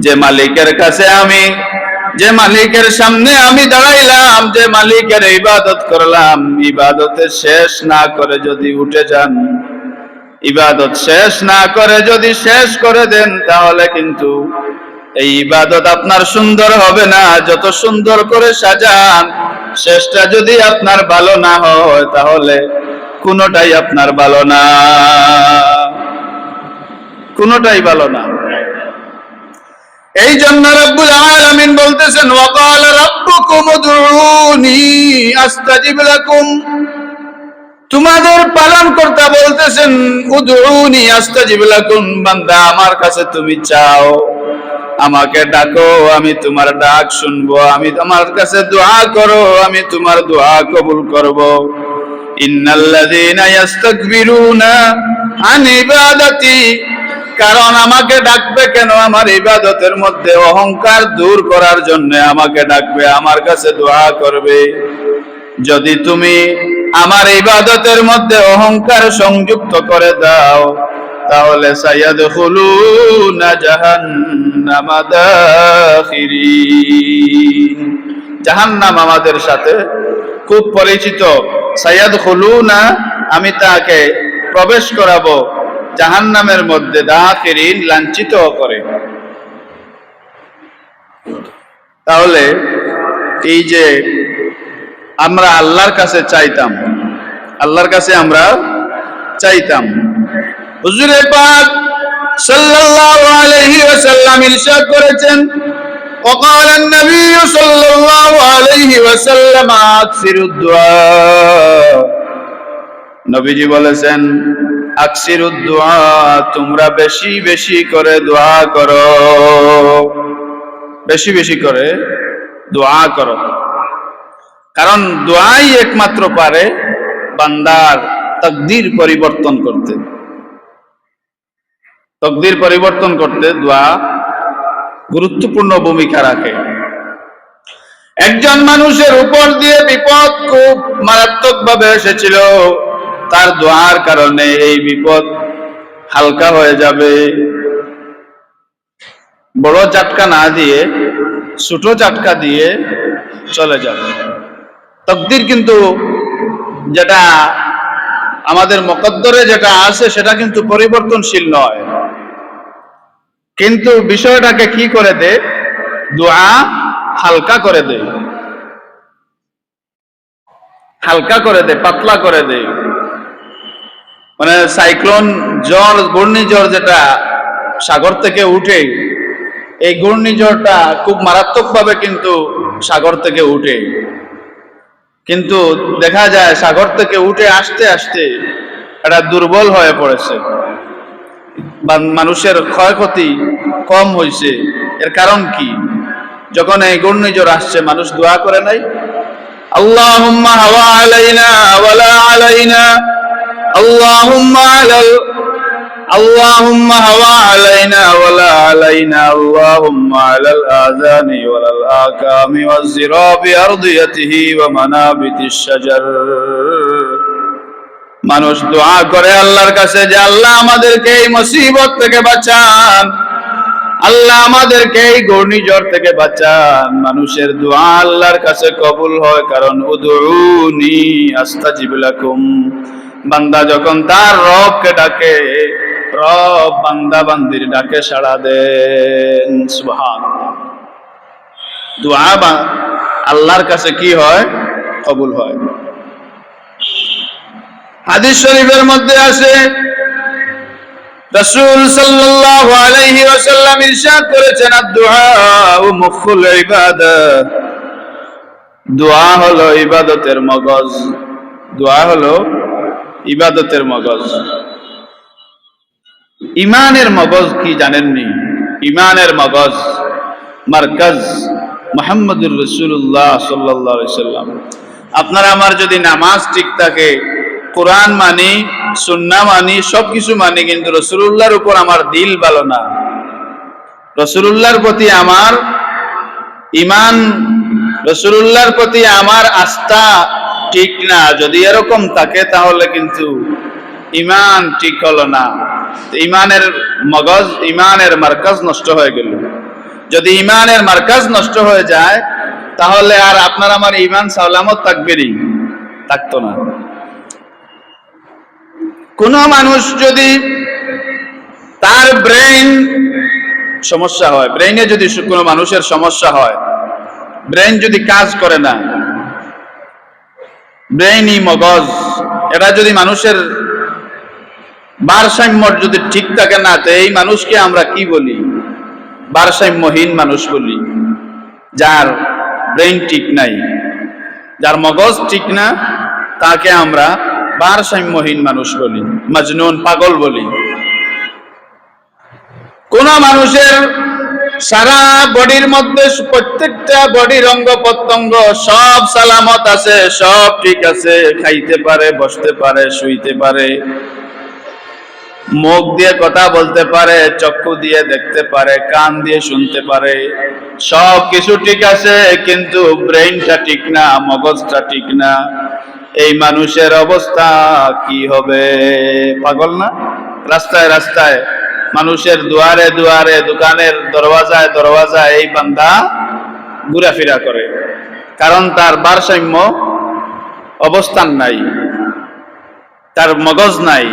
যে মালিকের কাছে আমি, যে মালিকের সামনে আমি দাঁড়াইলাম, যে মালিকের ইবাদত করলাম, ইবাদতের শেষ না করে যদি উঠে যান, ইবাদত শেষ না করে যদি শেষ করে দেন, তাহলে কিন্তু এই ইবাদত আপনার সুন্দর হবে না। যত সুন্দর করে সাজান, শেষটা যদি আপনার ভালো না হয়, তাহলে কোনোটাই আপনার ভালো না, কোনোটাই ভালো না। এই জন্য রব্বুল আলামিন বলতেছেন, ওয়াকালা রাব্বুকুম উদউনি আস্তাজিব লাকুম। তোমাদের পালনকর্তা বলতেছেন, উদউনি আস্তাজিব লাকুম, বান্দা আমার কাছে তুমি চাও, আমাকে ডাকো, আমি তোমার ডাক শুনবো, আমি তোমার কাছে দোয়া করো, আমি তোমার দোয়া কবুল করব। ইন্নাল্লাযীনা ইস্তাকবিরুনা আন ইবাদাতি, কারণ আমাকে ডাকবে কেন? আমার ইবাদতের মধ্যে অহংকার দূর করার জন্য আমাকে ডাকবে, আমার কাছে দোয়া করবে। যদি তুমি আমার ইবাদতের মধ্যে অহংকার সংযুক্ত করে দাও, তাহলে সায়াদখুলুনা জাহান্নামা দাখিরিন। জাহান্নাম আমাদের সাথে খুব পরিচিত। সায়াদখুলুনা, আমি তাকে প্রবেশ করাবো জাহান্নামের মধ্যে, দাখিরিন, লাঞ্ছিত করে। তাহলে এই যে আমরা আল্লাহর কাছে চাইতাম, আল্লাহর কাছে আমরা চাইতাম, হুজুরে পাক সাল্লাল্লাহু আলাইহি ওয়াসাল্লাম ইরশাদ করেছেন, وقال النبي صلى الله عليه وسلم اكثروا الدعاء, নবীজি বলেছেন, আকসিরুদ দুআ, তোমরা বেশি বেশি করে দোয়া করো, বেশি বেশি করে দোয়া করো। কারণ দোয়াই একমাত্র পারে বান্দার তাকদীর পরিবর্তন করতে। তাকদীর পরিবর্তন করতে দোয়া গুরুত্বপূর্ণ ভূমিকা রাখে। একজন মানুষের উপর দিয়ে বিপদ খুব মারাত্মকভাবে এসেছিল, তার দোয়ার কারণে এই বিপদ হালকা হয়ে যাবে। বড় ঝটকা না দিয়ে ছোট ঝটকা দিয়ে চলে যাবে। তাকদীর কিন্তু যেটা আমাদের মুকদ্দরে যেটা আছে সেটা কিন্তু পরিবর্তনশীল নয়, কিন্তু বিষয়টাকে কি করে দেয়? দোয়া হালকা করে দেয়, হালকা করে দেয়, পাতলা করে দেয়। মানে সাইক্লোন, ঝড়, ঘূর্ণিঝড় যেটা সাগর থেকে উঠে, এই ঘূর্ণিঝড়টা খুব মারাত্মকভাবে কিন্তু সাগর থেকে উঠে, কিন্তু দেখা যায় সাগর থেকে উঠে আসতে আসতে এটা দুর্বল হয়ে পড়েছে, মানুষের ক্ষয়ক্ষতি কম হয়েছে। এর কারণ কি? যখন এই ঘূর্ণিঝড় আসছে, মানুষ দোয়া করে নাই, আল্লাহুম্মা হাওয়া আলাইনা ওয়ালা আলাইনা, اللهم هوى علينا ولا علينا، اللهم على الآذان ولا الآكام والزراب أرضيته ومنابت الشجر। মানুষ দোয়া করে আল্লাহর কাছে যে আল্লাহ আমাদেরকে এই মুসিবত থেকে বাঁচান, আল্লাহ আমাদেরকে এই ঘূর্ণিঝড় থেকে বাঁচান। মানুষের দোয়া আল্লাহর কাছে কবুল হয়, কারণ উদউনি আস্তাজিব লাকুম, বান্দা যখন তার রবকে ডাকে, রব বান্দা বান্দির ডাকে সাড়া দেন। সুবহানাল্লাহ। দোয়া আল্লাহর কাছে কি হয়? কবুল হয়। হাদিস শরীফের মধ্যে আছে, রাসূল সাল্লাল্লাহু আলাইহি ওয়াসাল্লাম ইরশাদ করেছেন, আদ-দুআ মুখুল ইবাদাহ, দোয়া হলো ইবাদতের মগজ, দোয়া হলো ইবাদতের মগজ। ইমানের মগজ কি জানেননি? ইমানের মগজ, মারকাজ মুহাম্মদুর রাসূলুল্লাহ সাল্লাল্লাহু আলাইহি সাল্লাম। আপনার আমার যদি নামাজ ঠিক থাকে, কোরআন মানি, সুন্নাহ মানি, সবকিছু মানি, কিন্তু রাসূলুল্লাহর উপর আমার দিল ভালো না, রাসূলুল্লাহর প্রতি আমার ইমান, রাসূলুল্লাহর প্রতি আমার আস্থা ঠিক না, যদি এরকম থাকে তাহলে কিন্তু ইমান ঠিক হলো না। ইমানের মগজ, ইমানের মারকাজ নষ্ট হয়ে গেল। যদি ইমানের মার্কাজ নষ্ট হয়ে যায় তাহলে আর আপনার আমার ইমান সালামত থাকতো না। কোন মানুষ যদি তার ব্রেইন সমস্যা হয়, ব্রেইনে যদি কোনো মানুষের সমস্যা হয়, ব্রেইন যদি কাজ করে না, ব্রেইনই মগজ, এটা যদি মানুষের ভারসাম্য যদি ঠিক থাকে না, তো এই মানুষকে আমরা কি বলি? ভারসাম্যহীন মানুষ বলি। যার ব্রেইন ঠিক নাই, যার মগজ ঠিক না, তাকে আমরা ভারসাম্যহীন মানুষ বলি, মজনুন, পাগল বলি। কোন মানুষের সারা বডির মধ্যে প্রত্যেকটা বডির অঙ্গ প্রত্যঙ্গ সব সালামত আছে, সব ঠিক আছে, খাইতে পারে, বসতে পারে, শুইতে পারে, মুখ দিয়ে কথা বলতে পারে, চক্ষু দিয়ে দেখতে পারে, কান দিয়ে শুনতে পারে, সব কিছু ঠিক আছে, কিন্তু ব্রেইনটা ঠিক না, মগজটা ঠিক না। এই মানুষের অবস্থা কি হবে? পাগল না? রাস্তায় রাস্তায়, মানুষের দুয়ারে দুয়ারে, দোকানের দরওয়াজায় দরওয়াজায় এই বান্দা ঘোরাফেরা করে, কারণ তার ভারসাম্য অবস্থান নাই, তার মগজ নাই।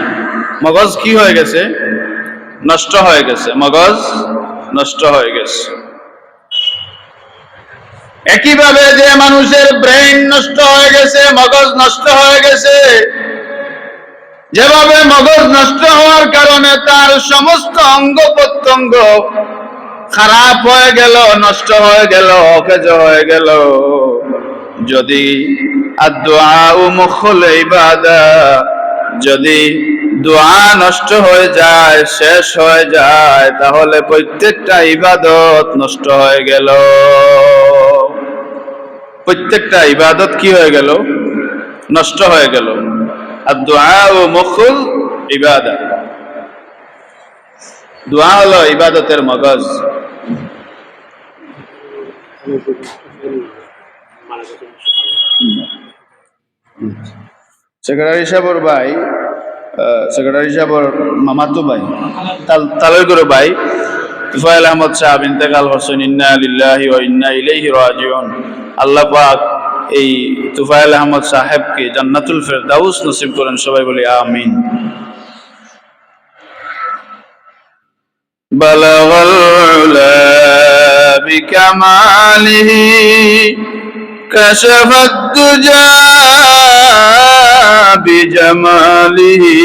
মগজ কি হয়ে গেছে? নষ্ট হয়ে গেছে, মগজ নষ্ট হয়ে গেছে। একইভাবে যে মানুষের ব্রেইন নষ্ট হয়ে গেছে, মগজ নষ্ট হয়ে গেছে, যেভাবে মগজ নষ্ট হওয়ার কারণে তার সমস্ত অঙ্গ প্রত্যঙ্গ খারাপ হয়ে গেল, নষ্ট হয়ে গেল, অকেজ হয়ে গেল, যদি আদ-দুআউ মুখুল ইবাদাহ, যদি দোয়া নষ্ট হয়ে যায়, শেষ হয়ে যায়, তাহলে প্রত্যেকটা ইবাদত নষ্ট হয়ে গেল। প্রত্যেকটা ইবাদত কি হয়ে গেল? নষ্ট হয়ে গেল। আদ-দুআউ মুখুল ইবাদাহ, দোয়া হলো ইবাদতের মগজ। সেক্রেটারি সাহেবের ভাই, সেক্রেটারি সাহেবের মামাতো ভাই, তালইগুড়ো ভাই তুফাইল আহমদ সাহেব ইন্তেকাল করছেন। ইন্না লিল্লাহি ওয়া ইন্না ইলাইহি রাজিউন। আল্লাহ পাক এই তুফাইল আহমদ সাহেবকে জান্নাতুল ফেরদাউস নসিব করেন, সবাই বলি আমিন। বালাগাল উলা বিকামালিহি কাশাফাদ দুজা বিজামালিহি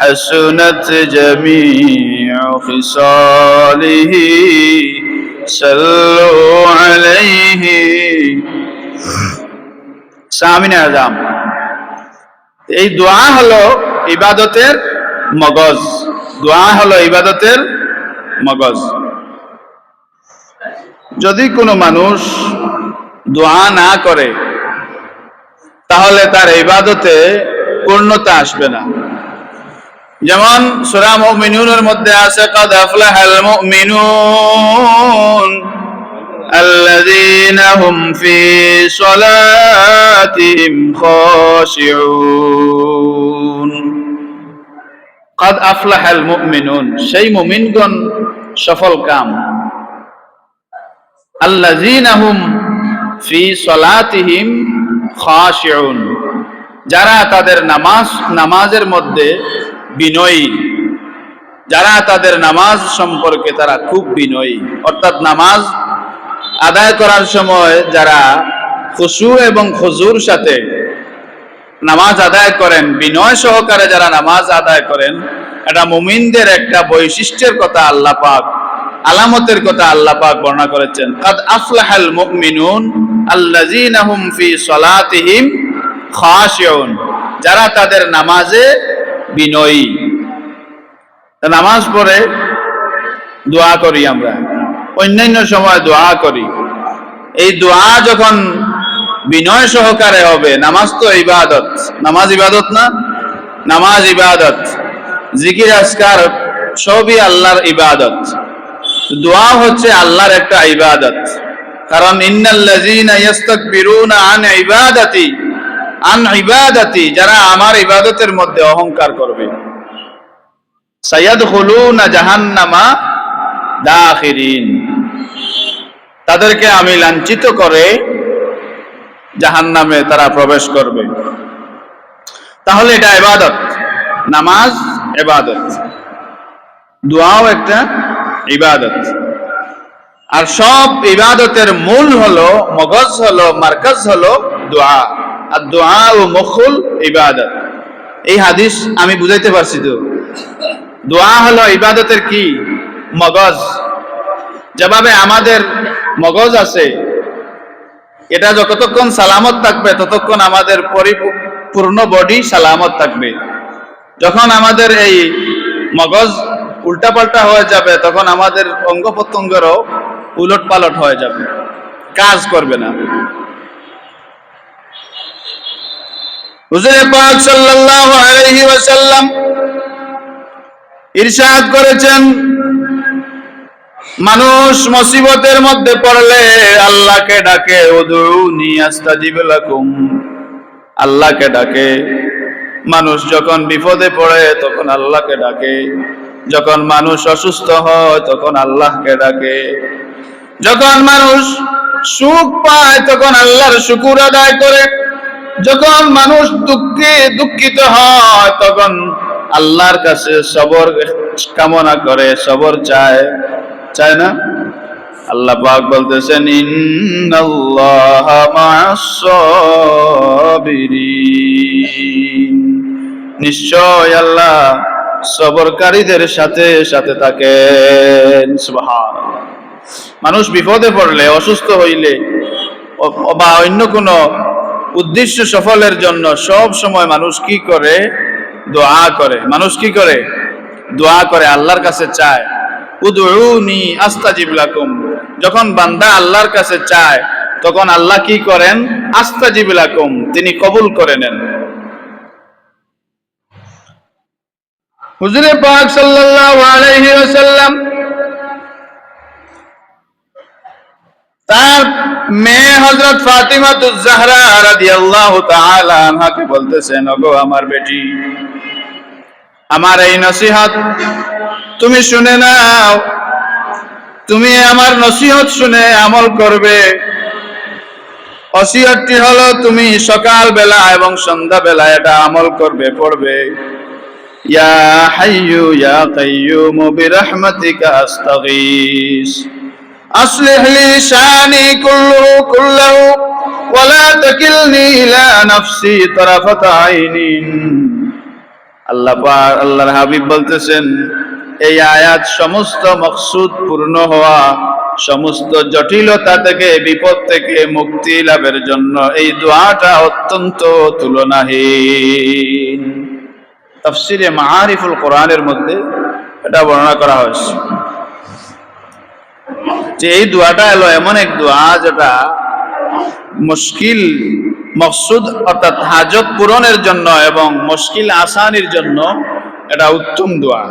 হাসুনাত জামিউ খিসালিহি সাল্লু আলাইহি। সামিন আযাম। এই দোয়া হলো ইবাদতের মগজ, দোয়া হলো ইবাদতের মগজ। যদি কোনো মানুষ দোয়া না করে তাহলে তার ইবাদতে পূর্ণতা আসবে না। যেমন সূরা মুমিনুনের মধ্যে আছে, কাদ আফলাহাল মুমিনুন আল্লাযীনা হুম ফী সালাতিহিম খাশিউন। কাদ আফলাহাল মুমিনুন, সেই মুমিনগণ সফল কাম। আল্লাযীনা হুম ফী সালাতিহিম খাশিউন, যারা তাদের নামাজের মধ্যে বিনয়ী, যারা তাদের নামাজ সম্পর্কে তারা খুব বিনয়ী, অর্থাৎ নামাজ আদায় করার সময় যারা খুশু এবং খুজুর সাথে নামাজ আদায় করেন, বিনয় সহকারে যারা নামাজ আদায় করেন, এটা মুমিনদের একটা বৈশিষ্ট্যের কথা আল্লাহ পাক, আলামতের কথা আল্লাহ পাক বর্ণনা করেছেন। কাদ আফলাহাল মুমিনুন আল্লাযীনা হুম ফী সালাতিহিম খাশিউন, যারা তাদের নামাজে বিনয়ী। নামাজ পড়ে দোয়া করি আমরা, অন্যান্য সময় দোয়া করি, এই দোয়া যখন বিনয় সহকারে হবে, নামাজ তো ইবাদত, নামাজ ইবাদত না? নামাজ ইবাদত, জিকির আজকার সবই আল্লাহর ইবাদত। দোয়া হচ্ছে আল্লাহর একটা ইবাদত, কারণ ইন্নাল্লাযীনা ইস্তাকবিরুনা আন ইবাদাতি, যারা আমার ইবাদতের মধ্যে অহংকার করবে, সায়াদখুলুনা জাহান্নামা দাখিরিন, তাদেরকে আমি লাঞ্ছিত করে জাহান্নামে তারা প্রবেশ করবে। তাহলে এটা ইবাদত, নামাজ ইবাদত, দোয়াও একটা ইবাদত। আর সব ইবাদতের মূল হলো, মগজ হলো, মারকাজ হলো দোয়া। আর দোয়া ও মুখুল ইবাদত। এই হাদিস আমি বুঝাইতে পারছি তো? দোয়া হলো ইবাদতের কি মগজ। যেভাবে আমাদের মগজ আছে, এটা যতক্ষণ সালামত থাকবে ততক্ষণ আমাদের পরিপূর্ণ বডি সালামত থাকবে। যখন আমাদের এই মগজ উল্টাপাল্টা হয়ে যাবে তখন আমাদের অঙ্গ প্রত্যঙ্গেরও উলট পালট হয়ে যাবে, কাজ করবে না। হুজুর পাক সাল্লাল্লাহু আলাইহি ওয়াসাল্লাম ইরশাদ করেছেন, মানুষ মুসিবতের মধ্যে পড়লে আল্লাহকে ডাকে, উদউনি আস্তাজিব লাকুম, আল্লাহকে ডাকে। মানুষ যখন বিপদে পড়ে তখন আল্লাহকে ডাকে, যখন মানুষ অসুস্থ হয় তখন আল্লাহকে ডাকে, যখন মানুষ সুখ পায় তখন আল্লাহর শুকর আদায় করে, যখন মানুষ দুঃখিত হয় তখন আল্লাহর কাছে সবর কামনা করে, সবর চায়, চায় না? আল্লাহ পাক বলতেছেন, ইন্নাল্লাহা মা'আস সাবিরিন, নিশ্চয় আল্লাহ সবরকারীদের সাথে সাথে থাকেন। সুবহানাল্লাহ। মানুষ বিপদে পড়লে, অসুস্থ হইলে বা অন্য কোনো উদ্দেশ্য সফলের জন্য সব সময় মানুষ কি করে? দোয়া করে। মানুষ কি করে? দোয়া করে, আল্লাহর কাছে চায়। উদউনি আস্তাজিব লাকুম, যখন বান্দা আল্লাহর কাছে চায় তখন আল্লাহ কি করেন? আস্তাজিব লাকুম, তিনি কবুল করে নেন। হুজুর পাক সাল্লাল্লাহু আলাইহি ওয়াসাল্লাম তার মেয়ে হযরত ফাতিমাতুজ জাহরা রাদিয়াল্লাহু তাআলা আনহাকে বলতেছেন, ওগো আমার বেটি, আমার এই নসিহত তুমি শুনে নাও, তুমি আমার নসিহত শুনে আমল করবে। ওসিয়তটি হলো তুমি সকাল বেলা এবং সন্ধ্যা বেলা এটা আমল করবে, পড়বে, ইয়া হাইয়ু ইয়া কাইয়ুম বিরহমাতিকা আস্তাগীস আসলিহ লি শানি কুল্লাহু ওয়া লা তাকিলনি ইলা নাফসি তারাফাতা আইনিন। আল্লাহর হাবিব বলতেছেন, এই আয়াত সমস্ত মকসুদ পূর্ণ হওয়া, সমস্ত জটিলতা থেকে, বিপদ থেকে মুক্তি লাভের জন্য এই দোয়াটা অত্যন্ত তুলনাহীন। তাফসিরে মাআরিফুল কোরআনের মধ্যে এটা বর্ণনা করা হয়েছে যে এই দোয়াটা হলো এমন এক দোয়া যেটা মুশকিল মকসুদ অর্থাৎ হাজত পূরণের জন্য এবং মুশকিল আসানির জন্য এটা উত্তম দোয়া।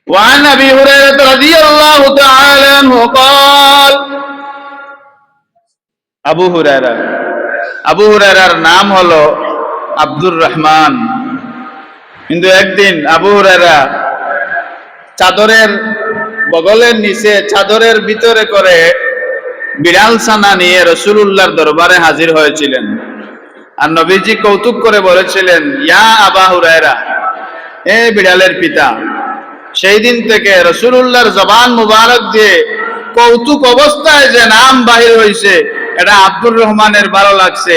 وعن أبي هريرة رضي الله تعالى عنه قال, আবু হুরায়রার নাম হলো আব্দুর রহমান। কিন্তু একদিন আবু হুরায়রা চাদরের বগলের নিচে, চাদরের ভিতরে করে বিড়াল ছানা নিয়ে রাসূলুল্লাহর দরবারে হাজির হয়েছিলেন। আর নবীজি কৌতুক করে বলেছিলেন, ইয়া আবা হুরায়রা, এ বিড়ালের পিতা। সেই দিন থেকে রাসূলুল্লাহর জবান মুবারক দিয়ে কৌতুক অবস্থায় যে নাম বাহির হয়েছে, এটা আব্দুর রহমানের ভালো লাগছে,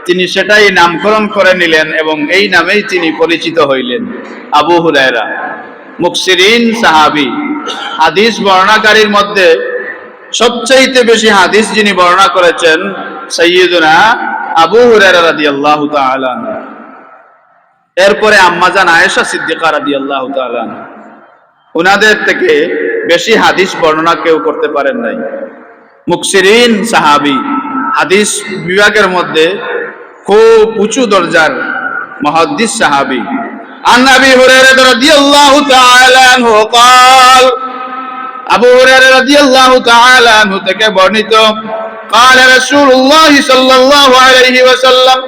তিনি সেটাই নামকরণ করে নিলেন এবং এই নামেই তিনি পরিচিত হইলেন, আবু হুরায়রা। মুকসিরিন সাহাবী, হাদিস বর্ণনাকারীর মধ্যে সবচেয়ে বেশি হাদিস যিনি বর্ণনা করেছেন সাইয়্যিদুনা আবু হুরায়রা রাদিয়াল্লাহু তাআলা। এরপরে আম্মাজান আয়েশা সিদ্দিকা রাদিয়াল্লাহু তাআলা, উনাদের থেকে বেশি হাদিস বর্ণনা কেউ করতে পারেন নাই। মুকসিরিন সাহাবী, হাদিস বিভাগের মধ্যে খুব উঁচু দরজার মুহাদ্দিস সাহাবী। আন আবি হুরায়রা রাদিয়াল্লাহু তাআলা আনহু قال, আবু হুরায়রা রাদিয়াল্লাহু তাআলা আনহু থেকে বর্ণিত, قال رسول الله صلى الله عليه وسلم,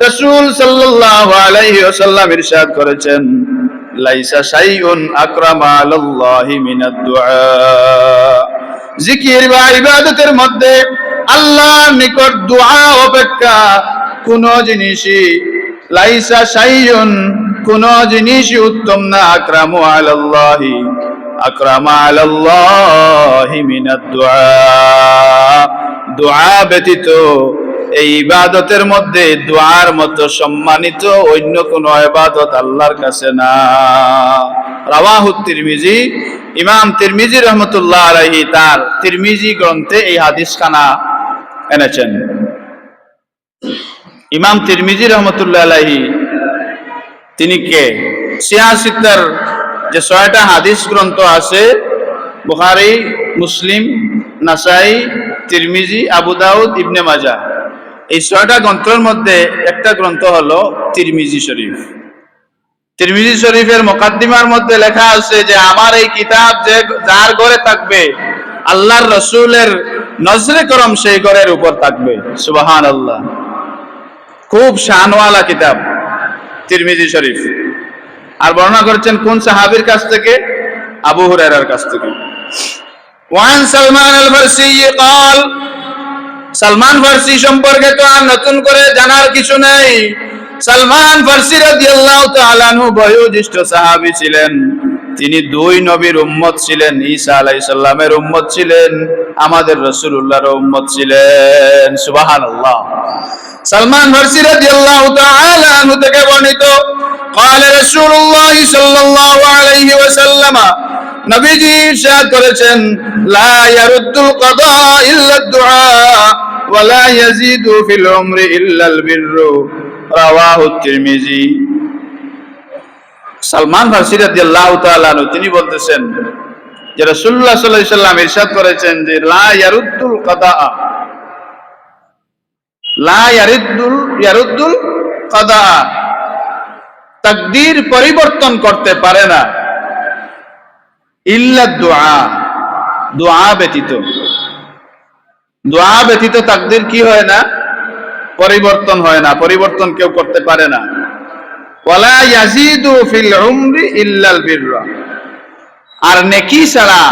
রাসূল সাল্লাল্লাহু আলাইহি ওয়াসাল্লাম ইরশাদ করেছেন, লাইসা শাইউন আকরামা আলাল্লাহি মিনাদ দুআ। জিকির বা ইবাদতের মধ্যে আল্লাহর নিকট দোয়া অপেক্ষা কোন জিনিসই, লাইসা শাইউন, কোন জিনিসই উত্তম না, আকরামু আলাল্লাহি, আকরামা আলাল্লাহি মিনাদ দুআ। দোয়া ব্যতীত এই ইবাদতের মধ্যে দোয়ার মতো সম্মানিত অন্য কোন ইবাদত আল্লাহর কাছে না। রাওয়াহু তিরমিজি, ইমাম তিরমিজি রহমতুল্লাহ আলাইহি তার তিরমিজি গ্রন্থে এই হাদিস খানা এনেছেন। ইমাম তিরমিজি রহমতুল্লাহ আলাইহি তিনি কে? সিয়াসিত্তার যে ৬টা হাদিস গ্রন্থ আছে, বুখারী, মুসলিম, নাসাই, তিরমিজি, আবু দাউদ, ইবনে মাজাহ, এই ৬টা গ্রন্থের মধ্যে একটা গ্রন্থ হলো তিরমিজি শরীফ। তিরমিজি শরীফের মুকাদ্দিমার মধ্যে লেখা আছে যে আমার এই কিতাব যে যার ঘরে থাকবে আল্লাহর রাসূলের নজরে করম সেই ঘরের উপর থাকবে। সুবহানাল্লাহ। খুব শানওয়ালা কিতাব তিরমিজি শরীফ। আর বর্ণনা করেছেন কোন সাহাবীর কাছ থেকে? আবু হুরায়রার কাছ থেকে। ওয়ান সালমান আল ফারসি قال, সালমান ফারসি সম্পর্কে তো আর নতুন করে জানার কিছু নেই। সালমান ফারসি রাদিয়াল্লাহু তাআলা আনহু বয়োজ্যেষ্ঠ সাহাবী ছিলেন। তিনি দুই নবীর উম্মত ছিলেন, ঈসা আলাইহিস সালামের উম্মত ছিলেন, আমাদের রাসূলুল্লাহর উম্মত ছিলেন। সুবহানাল্লাহ। সালমান ফারসি রাদিয়াল্লাহু তাআলা আনহু থেকে বর্ণিত, قال رسول الله صلى الله عليه وسلم, নবীজি ইরশাদ করেছেন, লা ইয়ারুদ্দুল কাদা ইল্লা দুআ ওয়া লা ইয়াজিদু ফিল উমরি ইল্লা আল বিররু। রাওয়াহু তিরমিজি। সালমান ফারসি রাদিয়াল্লাহু তাআলা আনহু তিনি বলতেছেন যে রাসূলুল্লাহ সাল্লাল্লাহু আলাইহি ওয়াসাল্লাম ইরশাদ করেছেন যে লা ইয়ারুদ্দুল কাদা, লা ইয়ারুদ্দুল কাদা, তাকদীর পরিবর্তন করতে পারে না, ইল্লা দুআ, দোয়া ব্যতীত। দোয়া ব্যতীত তাকদীর কি হয় না? পরিবর্তন হয় না, পরিবর্তন কেউ করতে পারে না। ওয়ালা ইয়াজিদু ফিল উমরি ইল্লাল বিররা, আর নেকি ছাড়া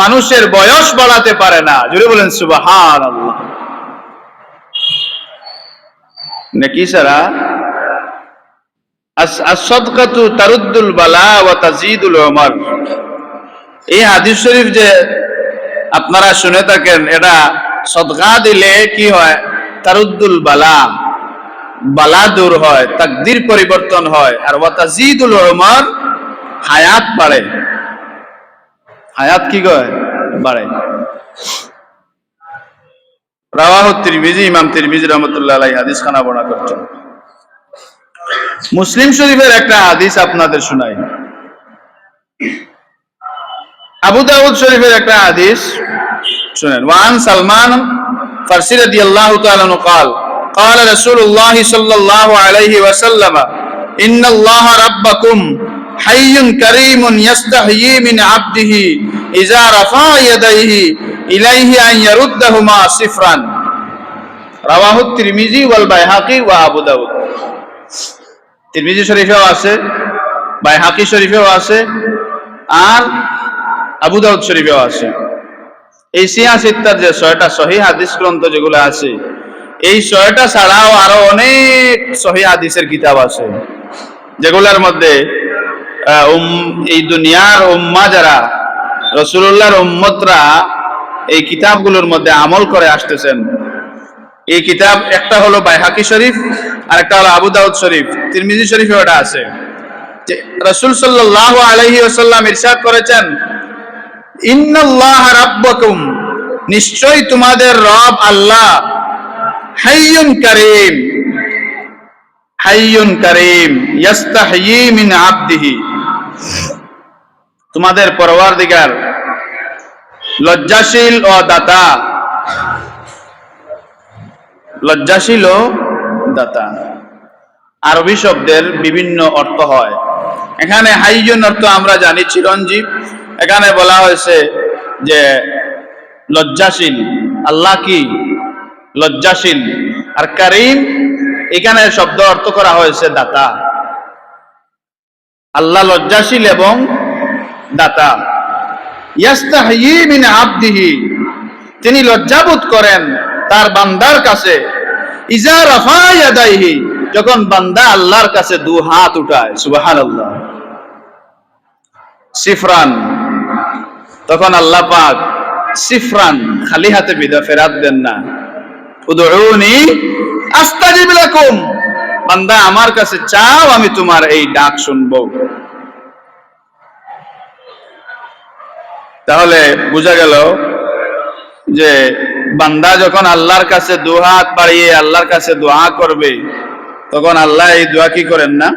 মানুষের বয়স বাড়াতে পারে না। জোরে বলেন সুবহানাল্লাহ। নেকি ছাড়া as-sadqatu taruddul bala wa tazidul umar। এই হাদিস শরীফ যে আপনারা শুনে থাকেন, এটা সদকা দিলে কি হয়? তারুদ্দুল বালা, বালা দূর হয়, তাকদীর পরিবর্তন হয়, আর ওয়া তাজিদুল উমর, হায়াত বাড়ে। হায়াত কি হয়? বাড়ে। রাওয়াহু তিরমিজি, ইমাম তিরমিজি রাহমাতুল্লাহ আলাইহি হাদিস খানা বর্ণনা করছেন। মুসলিম শরীফের একটা হাদিস আপনাদের শোনাই। আবু দাউদ শরীফের একটা হাদিস শুনেন। ওয়ান সালমান ফারসি রাদিয়াল্লাহু তাআলা আনহু قال, قال رسول الله صلى الله عليه وسلم, إن الله ربكم حي كريم يستحيي من عبده إذا رفع يديه إليه أن يردهما صفرا। রাওয়াহু তিরমিজি ওয়াল বাইহাকি ওয়া আবু দাউদ। তিরমিজি শরীফেও আছে, বাইহাকি শরীফেও আছে, আর আবু দাউদ শরীফেও আছে। এই সিয়াসিত্তার যে ৬টা সহিহ হাদিস গ্রন্থ যেগুলো আছে, এই ৬টা ছাড়াও আরো অনেক সহিহ হাদিসের কিতাব আছে, যেগুলোর মধ্যে এই দুনিয়ার উম্মাহ যারা, রাসূলুল্লাহর উম্মতরা এই কিতাবগুলোর মধ্যে আমল করে আসতেছেন। এই কিতাব একটা হলো বাইহাকি শরীফ, আর একটা হলো আবু দাউদ শরীফ। তিরমিজি শরীফে ওটা আছে যে রাসূল সাল্লাল্লাহু আলাইহি ওয়াসাল্লাম ইরশাদ করেছেন, ইন্নাল্লাহা রাব্বাকুম, নিশ্চয় তোমাদের রব আল্লাহ, হাইয়ুন কারীম, হাইয়ুন কারীম, ইয়াস্তাহয়ি মিন আবদিহি, তোমাদের পরওয়ারদিগার লজ্জাশীল ও দাতা, লজ্জাশীল ও দাতা। আরবি শব্দের বিভিন্ন অর্থ হয়। এখানে হাইয়ুন অর্থ আমরা জানি চিরঞ্জীব। এখানে বলা হয়েছে যে লজ্জাশীল, আল্লাহ কি লজ্জাশীল। আর কারীম, এখানে শব্দ অর্থ করা হয়েছে দাতা। আল্লাহ লজ্জাশীল এবং দাতা। ইয়াস্তাহি মিন আবদিহি, তিনি লজ্জাবোধ করেন তার বান্দার কাছে। ইজা রাফা ইয়াদাইহি, যখন বান্দা আল্লাহর কাছে দু হাত উঠায়। সুবহানাল্লাহ। সিফরান, তখন আল্লাহ পাক সিফরান, খালি হাতে ফেরাত দেন না। উদউনি আস্তাজিব লাকুম, বান্দা আমার কাছে চাও, আমি তোমার এই ডাক শুনবো। তাহলে বোঝা গেল যে বান্দা যখন আল্লাহর কাছে দু হাত বাড়িয়ে আল্লাহর কাছে দোয়া করবে, তখন আল্লাহ এই দোয়া কি করেন না?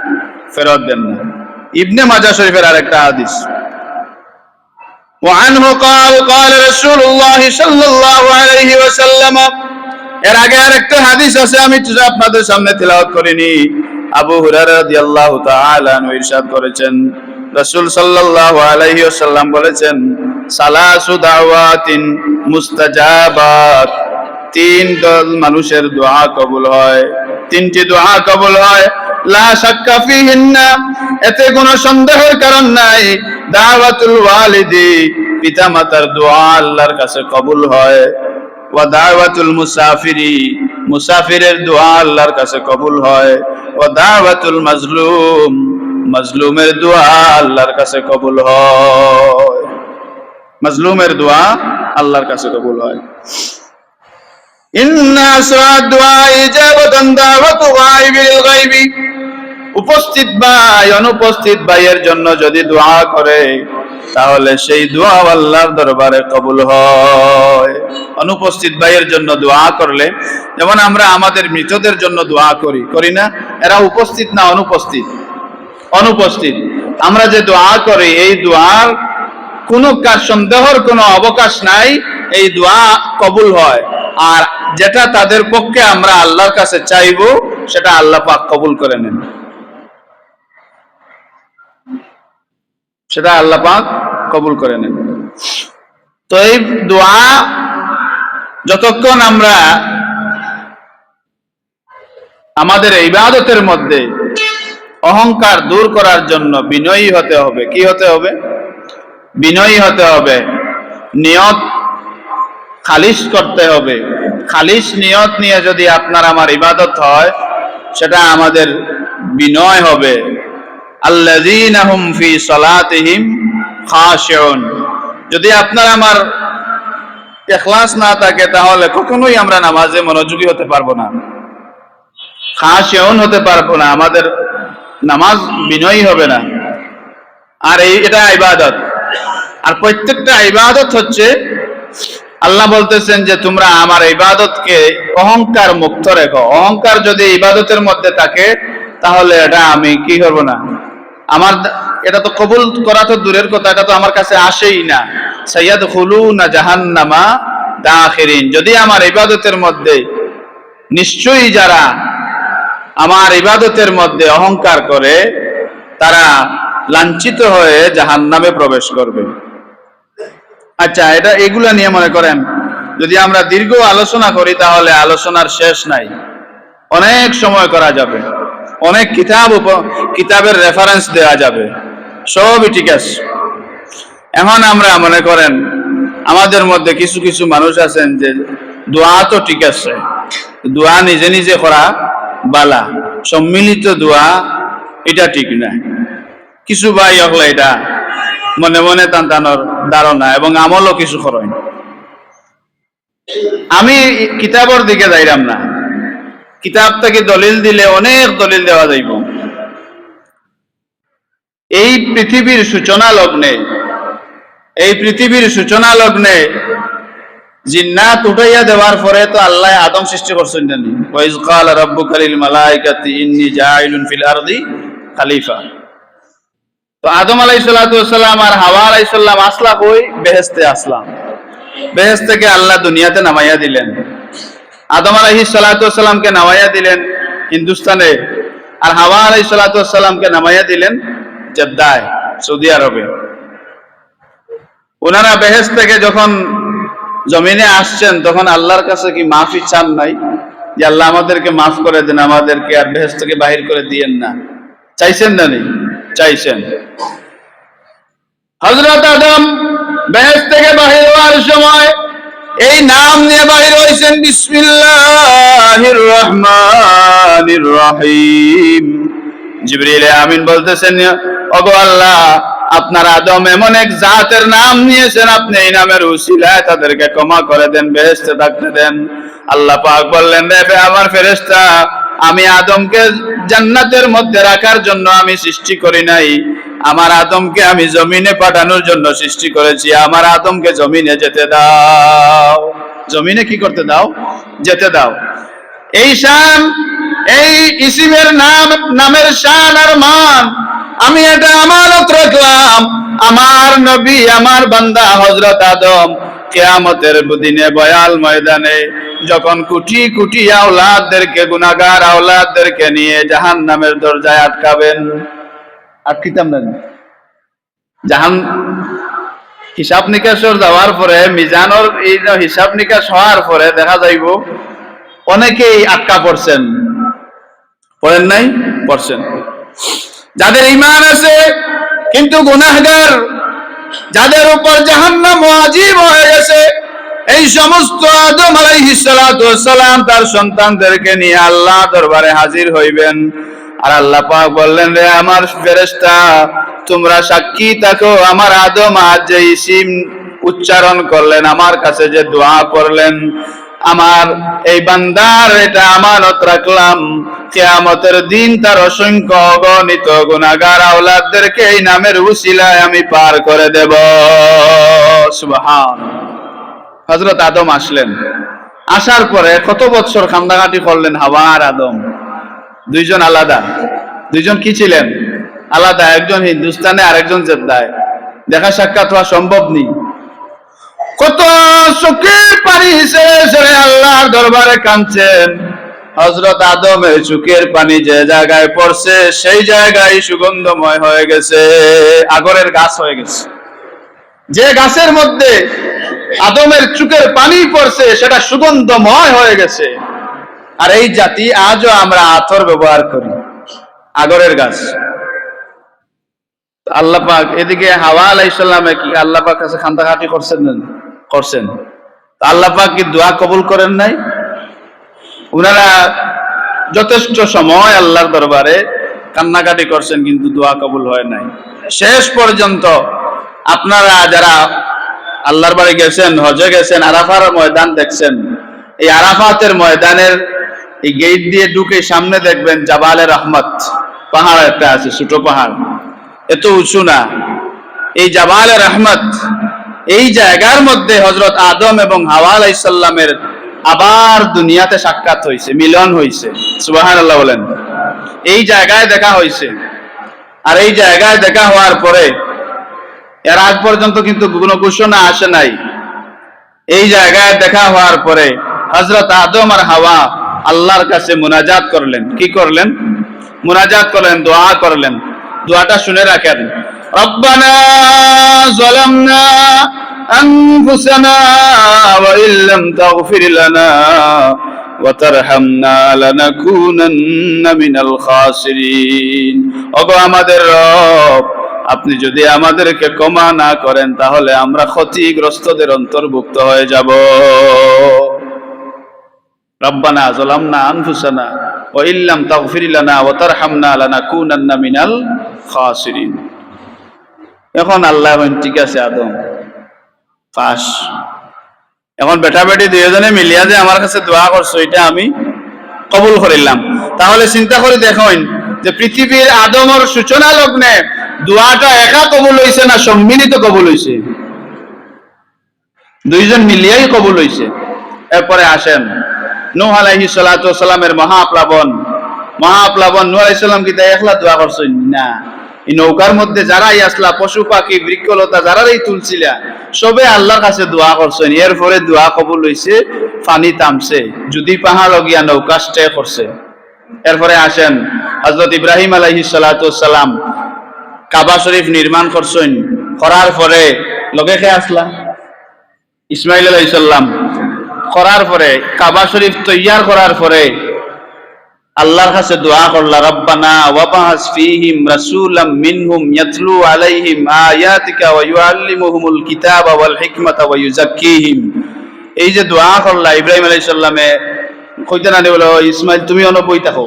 ফেরত দেন না। ইবনে মাজাহ শরীফের আরেকটা হাদিস, وعنه قال قال رسول الله صلى الله عليه وسلم, এর আগে আরেকটা হাদিস আছে, আমি আপনাদের সামনে তেলাওয়াত করিনি। আবু হুরায়রা রাদিয়াল্লাহু তাআলা আনহু ইরশাদ করেছেন, রাসূল সাল্লাল্লাহু আলাইহি ওয়াসাল্লাম বলেছেন, সালাসু দাওয়াতিন মুস্তাজাবাত, তিন দল মানুষের দোয়া কবুল হয়, তিনটি দোয়া কবুল হয়। লা শাক্কা ফিহিন্না, এতে কোনো সন্দেহের কারণ নাই। দাওয়াতুল ওয়ালিদি, পিতামাতার দোয়া আল্লাহর কাছে কবুল হয়। ওয়া দাওয়াতুল মুসাফিরি, মুসাফিরের দোয়া আল্লাহর কাছে কবুল হয়। ওয়া দাওয়াতুল মাজলুম, মাজলুমের দোয়া আল্লাহর কাছে কবুল হয়। মাজলুমের দোয়া আল্লাহর কাছে কবুল হয়। ইন্না আসরা দুআ ইজাবাতান দাওয়াতু গায়বিল গায়বি, উপস্থিত ভাই অনুপস্থিত ভাইয়ের জন্য যদি দোয়া করে, তাহলে সেই দোয়া আল্লাহর দরবারে কবুল হয়। অনুপস্থিত ভাইয়ের জন্য দোয়া করলে, যেমন আমরা আমাদের মৃতদের জন্য দোয়া করি, করি না? এরা উপস্থিত না অনুপস্থিত? অনুপস্থিত। আমরা যে দোয়া করি, এই দোয়ার কোনো সন্দেহের কোনো অবকাশ নাই, এই দোয়া কবুল হয়। আর যেটা তাদের পক্ষে আমরা আল্লাহর কাছে চাইবো, সেটা আল্লাহ পাক কবুল করে নেন, সেটা আল্লাহ পাক কবুল করে নেন। তো এই দোয়া যতক্ষণ আমরা আমাদের ইবাদতের মধ্যে অহংকার দূর করার জন্য বিনয়ী হতে হবে। কি হতে হবে? বিনয়ী হতে হবে। নিয়ত খালিস করতে হবে। খালিস নিয়ত নিয়ে যদি আপনার আমার ইবাদত হয়, সেটা আমাদের বিনয় হবে। আল্লাযীনা হুম ফি সালাতিহিম খাশিউন, যদি আপনার আমার ইখলাস না থাকে, তাহলে কখনোই আমরা নামাজে মনোযোগী হতে পারবো না, খাশিউন হতে পারবো না, আমাদের নামাজ বিনয়ী হবে না। আর এটা ইবাদত। আর প্রত্যেকটা ইবাদত হচ্ছে, আল্লাহ বলতেছেন যে তোমরা আমার ইবাদতকে অহংকার মুক্ত রেখো। অহংকার যদি ইবাদতের মধ্যে থাকে, তাহলে এটা আমি কি করব না, আমার এটা তো কবুল করা তো দূরের কথা, এটা তো আমার কাছে আসেই না। সাইয়াদখুলুনা জাহান্নামা দাখিরিন, যদি আমার ইবাদতের মধ্যে, নিশ্চয়ই যারা আমার ইবাদতের মধ্যে অহংকার করে, তারা লাঞ্ছিত হয়ে জাহান্নামে প্রবেশ করবে। আচ্ছা, এগুলা নিয়ে মনে করেন যদি আমরা দীর্ঘ আলোচনা করি, তাহলে আলোচনার শেষ নাই, অনেক সময় করা যাবে, অনেক কিতাবের রেফারেন্স দেওয়া যাবে, সবই ঠিক আছে। এখন আমরা মনে করেন আমাদের মধ্যে কিছু কিছু মানুষ আছেন যে দোয়া তো ঠিক আছে, দোয়া নিজে নিজে করা বালা, সম্মিলিত দোয়া এটা ঠিক না। কিছু ভাই হলে এটা মনে মনে টানটানোর ধারণা এবং আমলও কিছু করেন। আমি কিতাবের দিকে যাইলাম না, কিতাব থেকে দলিল দিলে অনেক দলিল দেওয়া যাইব। এই পৃথিবীর সূচনা লগ্নে জিন্নাত উঠাইয়া দেওয়ার পরে তো আল্লাহ আদম সৃষ্টি করছেন জানি, ওয়াইজ ক্বালা রাব্বুকা লিল মালাইকাতি ইন্নী জাইলুন ফিল আরদি খলিফা। তো আদম আলাইহিস সালাতু ওয়াস সালাম আর হাওয়া আলাইহিস সালাম আসলা কই? বেহেশতে আসলাম। বেহেশত থেকে আল্লাহ দুনিয়াতে নামাইয়া দিলেন। আদম আলাইহিস সালাতু ওয়াস সালামকে নামাইয়া দিলেন হিন্দুস্তানে, আর হাওয়া আলাইহিস সালাতু ওয়াস সালামকে নামাইয়া দিলেন জেদ্দায়, সৌদি আরবে। ওনারা বেহেশত থেকে যখন জমিনে আসছেন, তখন আল্লাহর কাছে কি মাফি চান নাই যে আল্লাহ আমাদেরকে মাফ করে দেন, আমাদেরকে আর বেহেশত থেকে বাহির করে দিয়েন না? চাইছেন না? নেই চাইছেন। হযরত আদম বেহেশত থেকে বাহির হওয়ার সময় এই নাম নিয়ে বাহির হয়েছেন, বিসমিল্লাহির রহমানির রহিম। জিবরিল আমিন বলতেছেন, ওগো আল্লাহ, আপনার আদম এমন এক জাতের নাম নিয়েছেন, আপনি এই নামের উসিলায় তাদেরকে ক্ষমা করে দেন, বেহেশতে থাকতে দেন। আল্লাহ পাক বললেন, রে আমার ফেরেশতা, আমি আদমকে জান্নাতের মধ্যে রাখার জন্য আমি সৃষ্টি করি নাই, আমার আদমকে আমি জমিনে পাঠানোর জন্য সৃষ্টি করেছি। আমার আদমকে জমিনে যেতে দাও। জমিনে কি করতে দাও? যেতে দাও। এই শান, এই ইসিমের নামের শান আর মান আমি এটা আমানত রাখলাম। আমার নবী, আমার বান্দা হযরত আদম কিয়ামতের দিনে বয়াল ময়দানে যখন কোটি কোটি আওলাদদেরকে, গুনাহগার আওলাদদেরকে নিয়ে জাহান্নামের দরজায় আটকাবেন, আটকিতাম না জাহান হিসাব নিকাশের যাওয়ার পরে, মিজানোর এই হিসাব নিকাশ হওয়ার পরে দেখা যাইব অনেকেই আটকা পড়ছেন। পড়েন নাই? পড়ছেন। যাদের ঈমান আছে কিন্তু গুনাহগার, যাদের উপর জাহান্নাম ওয়াজিব হয়ে গেছে, এই সমস্ত আদম আলাইহিস সালাতু ওয়াস সালাম তার সন্তানদেরকে নিয়ে আল্লাহ দরবারে হাজির হইবেন। আর আল্লাহ পাক বললেন, রে আমার ফেরেশতা, তোমরা সাক্ষী থাকো, আমার আদম আজ যে ইসিম উচ্চারণ করলেন, আমার কাছে যে দোয়া করলেন, আমার এই বান্দার এটা আমানত রাখলাম। কিয়ামতের দিন তার অসংখ্য অগণিত গুনাহগার আওলাদদেরকে এই নামের উসিলায় আমি পার করে দেব। সুবহান। হযরত আদম আসলেন। আসার পরে কত বছর কান্দাকাটি করলেন হাওয়া আর আদম, দুইজন আলাদা। দুইজন কি ছিলেন? আলাদা। একজন হিন্দুস্তানে, আরেকজন জেদ্দায়। দেখা সাক্ষাৎ হওয়া সম্ভব নেই। কত চোখের পানি ছেড়ে আল্লাহর দরবারে কাঁদছেন। হযরত আদমের চোখের পানি যে জায়গায় পড়ছে, সেই জায়গায় সুগন্ধময় হয়ে গেছে, আগরের গাছ হয়ে গেছে। যে গাছের মধ্যে আদমের চোখের পানি পড়ছে সেটা সুগন্ধময় হয়ে গেছে। আর এই জাতি আজও আমরা আতর ব্যবহার করি, আগরের গাছ। আল্লাহ পাক এদিকে হাওয়া আলাইহিস সালামে কি আল্লাহ পাক কাছে কান্দাকাটি করছেন না? করছেন। আল্লাহ পাক কি দোয়া কবুল করেন নাই? উনারা যথেষ্ট সময় আল্লাহর দরবারে কান্নাকাটি করছেন, কিন্তু দোয়া কবুল হয় নাই। শেষ পর্যন্ত আপনারা যারা আল্লাহর বাড়ি গেছেন, হজে গেছেন, আরাফার ময়দান দেখছেন, এই আরাফাতের ময়দানের এই গেট দিয়ে ঢুকে সামনে দেখবেন জাবালে রহমত পাহাড় একটা আছে, ছোট পাহাড়, এত উঁচু না। এই জাবালে রহমত, এই জায়গার মধ্যে হযরত আদম এবং হাওয়া আলাইহিস সালামের আবার দুনিয়াতে সাক্ষাৎ হয়েছে, মিলন হয়েছে। সুবহানাল্লাহ বলেন। এই জায়গায় দেখা হয়েছে। আর এই জায়গায় দেখা হওয়ার পরে এর আগ পর্যন্ত কিন্তু কোনো ঘোষণা আসে নাই। এই জায়গায় দেখা হওয়ার পরে হযরত আদম আর হাওয়া আল্লাহর কাছে মুনাজাত করলেন। কি করলেন? মুনাজাত করলেন, দোয়া করলেন। দোয়াটা শুনে রাখেন। রব্বানা যালামনা আনফুসানা ওয়া ইল্লাম তাগফির লানা ওয়া তারহামনা লানাকুনান্না মিনাল খাসিরিন। ওগো আমাদের রব, আপনি যদি আমাদেরকে ক্ষমা না করেন তাহলে আমরা ক্ষতিগ্রস্তদের অন্তর্ভুক্ত হয়ে যাব। রব্বানা যালামনা আনফুসানা ওয়া ইল্লাম তাগফির লানা ওয়া তারহামনা লানাকুনান্না মিনাল খাসিরিন। এখন আল্লাহ বলেন, ঠিক আছে আদম পাস। এখন বেটা বেটি দুইজনে মিলিয়া যে আমার কাছে দোয়া করছো, এটা আমি কবুল করিলাম। তাহলে চিন্তা করে দেখুন যে পৃথিবীর আদমের সূচনা লগ্নে দোয়াটা একা কবুল হইছে না সম্মিলিত কবুল হইছে? দুইজন মিলিয়াই কবুল হইছে। এরপরে আসেন নূহ আলাইহিস সালাতু ওয়াস সালামের মহাপ্লাবন। নূহ আলাইহিস সালাম কি তাই একলা দোয়া করছেন? না। এই নৌকার মধ্যে যারাই আসলা, পশু পাখি বৃক্ষলতা যারাই তুলছিলা, সবে আল্লাহর কাছে দোয়া করছেন। এরপরে দোয়া কবুল হইছে, পানি থামছে, যদি পাহাড় গিয়া নৌকা স্টে করছে। এরপরে আসেন হযরত ইব্রাহিম আলাইহিস সালাতু ওয়াস সালাম কাবা শরীফ নির্মাণ করছেন। করার পরে লগে কে আসলা? ইসমাইল আলাইহিস সালাম। করার পরে কাবা শরীফ তৈয়ার করার পরে আল্লাহর কাছে দোয়া করলা, রব্বানা ওয়াবাস ফীহিম রাসূলাম মিনহুম ইয়াতলু আলাইহিম আয়াতিকা ওয়া ইউআল্লিমুহুমুল কিতাবা ওয়াল হিকমাতা ওয়া ইউযাক্কিহিম। এই যে দোয়া করলা ইব্রাহিম আলাইহিস সালামে কইতে না বলো, ইসমাইল তুমি অন বই থাকো,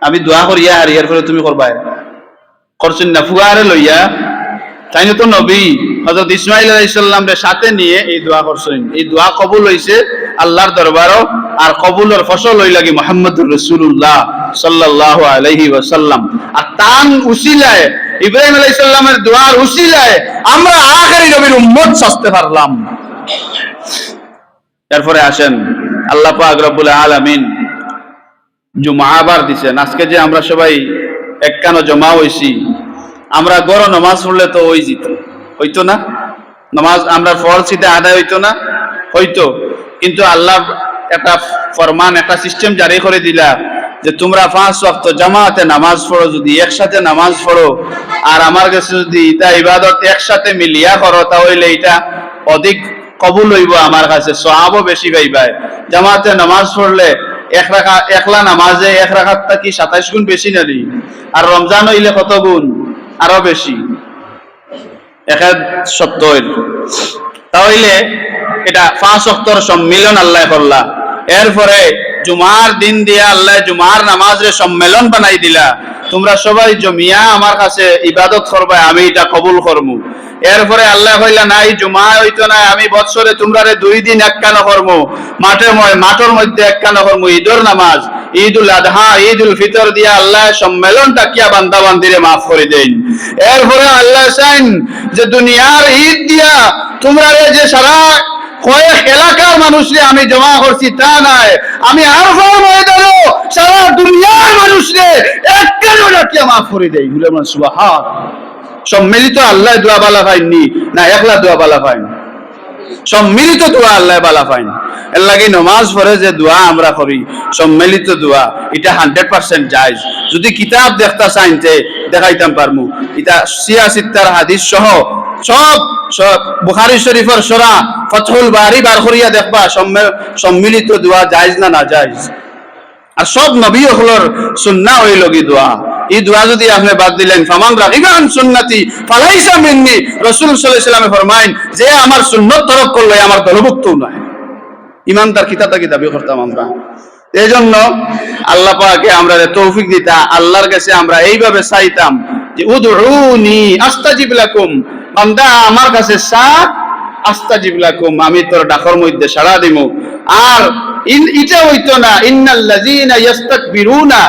আমি দোয়া করিয়া আর ইয়ার পরে তুমি করবা, করছেন না ফুয়ারে লইয়া, তাই তো নবী হযরত ইসমাইল আলাইহিস সালামের সাথে নিয়ে এই দোয়া করছেন। এই দোয়া কবুল হইছে আল্লাহর দরবারও, আর কবুলের ফসল হই লাগি মুহাম্মদুর রাসূলুল্লাহ সাল্লাল্লাহু আলাইহি ওয়াসাল্লাম। আর তান উসিলায় ইব্রাহিম আলাইহিস সালামের দোয়ার উসিলায় আমরা আখেরি নবীর উম্মত সাজতে পারলাম। এরপরে আসেন আল্লাহ পাক রব্বুল আলামিন জুমআ বার দিছেন। আজকে যে আমরা সবাই একখানে জমা হইছি, আমরা গড় নামাজ পড়লে তো ওই জিত হইতো না, নামাজ আমরা ফরজিতে আদায় হইতো না, হইতো, কিন্তু আল্লাহ একটা ফরমান, একটা সিস্টেম জারি করে দিলা যে তোমরা 5 ওয়াক্ত জামাতে নামাজ পড়ো, যদি একসাথে নামাজ পড়ো আর আমার কাছে যদি এটা ইবাদত একসাথে মিলিয়া করো, তাহলে এটা অধিক কবুল হইব, আমার কাছে সওয়াবও বেশি পাইবা। জামাতে নামাজ পড়লে একলা নামাজে 1 রাকাত কি 27 গুণ বেশি নালি, আর রমজান হইলে কত গুণ আরো বেশি, 170। তাহলে এটা 5 ওয়াক্তর সম্মিলন আল্লাহ করলা। এরপরে জুমার দিন দিয়া আল্লাহ জুমার নামাজের সম্মেলন বানাই দিলা, তোমরা সবাই জমিয়া আমার কাছে ইবাদত করবা, আমি এটা কবুল করবো। এরপরে আল্লাহ কইলা নাই জুমা হইতো না, আমি বৎসরে তোমরা 2 দিন একখান করবো, মাঠের মধ্যে একখান করবো, ঈদের নামাজ, ঈদুল আদহা, ঈদুল ফিতর দিয়া আল্লাহ সম্মেলনটা কিয়া বান্দা বান্দিরে মাফ করে দেন। এরপরে আল্লাহ চাইন যে দুনিয়ার ঈদ দিয়া তোমরা যে সারা কয়েক এলাকার মানুষরে আমি জমা করছি তা নাই, আমি আরফার ময়দানে সারা দুনিয়ার মানুষরে একখানে কিয়া মাফ করে দেই। সুবহান। সম্মিলিত আল্লাহ দোয়া বালা পাইনি না একলা দোয়া বালা পাইন, সম্মিলিত দোয়া আল্লাহ বালা পাইন। এর লাগি নামাজ পড়ে যে দোয়া আমরা করি সম্মিলিত দোয়া, এটা 100% জায়েজ। যদি কিতাব দেখতা চাইতে দেখাইতাম পারমু, এটা 86 হাদিস সহ সব বুখারী শরীফের সূরা ফাতহুল বারি বার করিয়া দেখবা সম্মিলিত দোয়া জায়েজ না না জায়েজ। আর সব নবী হলর সুন্নাহ হইল কি দোয়া। এই দোয়া যদি আপনি বাদ দিলেন, ফামান রাগিবা আন সুন্নতি ফালাইসা মিন্নি, রাসূল সাল্লাল্লাহু আলাইহি ওয়াসাল্লাম ফরমায়েন যে আমার সুন্নাত তরক করলে আমার দলভুক্ত নয়। ইমানদার কিতাবটা দাবি করতাম আমরা। এইজন্য আল্লাহ পাকে আমরা তৌফিক দিতা, আল্লাহর কাছে আমরা এইভাবে চাইতাম যে উদউনি আস্তাজিব লাকুম, বান্দা আমার কাছে চা, আস্তাজিব লাকুম, আমি তোর ডাকর মধ্যে সাড়া দিমু। আর এটা হইতো না ইন্নাল্লাযীনা ইস্তাকবিরুনা,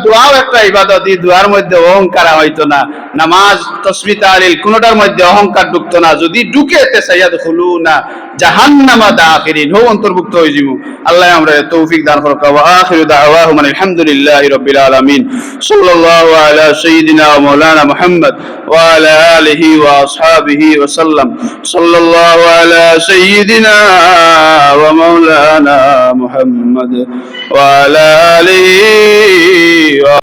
দোয়াও একটা ইবাদত, এই দোয়ার মধ্যে অহংকার হইতো না, নামাজ তাসবিহ তাহলিল কোনটার মধ্যে অহংকার ঢুকতো না, যদি ঢুকে সাইয়াদখুলুনা জাহান্নামা দাখিরিন, হো অন্তর্ভুক্ত হয়ে যাবো। আল্লাহ আমরা তৌফিক দান করুক। ওয়া আখিরু দাওয়াহুম আলহামদুলিল্লাহি রাব্বিল আলামিন। সাল্লাল্লাহু আলা সাইয়্যিদিনা ওয়া মাওলানা মুহাম্মদ ওয়া আলা আলিহি ওয়া আসহাবিহি ওয়া সাল্লাম। সাল্লাল্লাহু আলা সাইয়্যিদিনা ওয়া মাওলানা মুহাম্মদ ওয়া আলা আলিহি ওয়া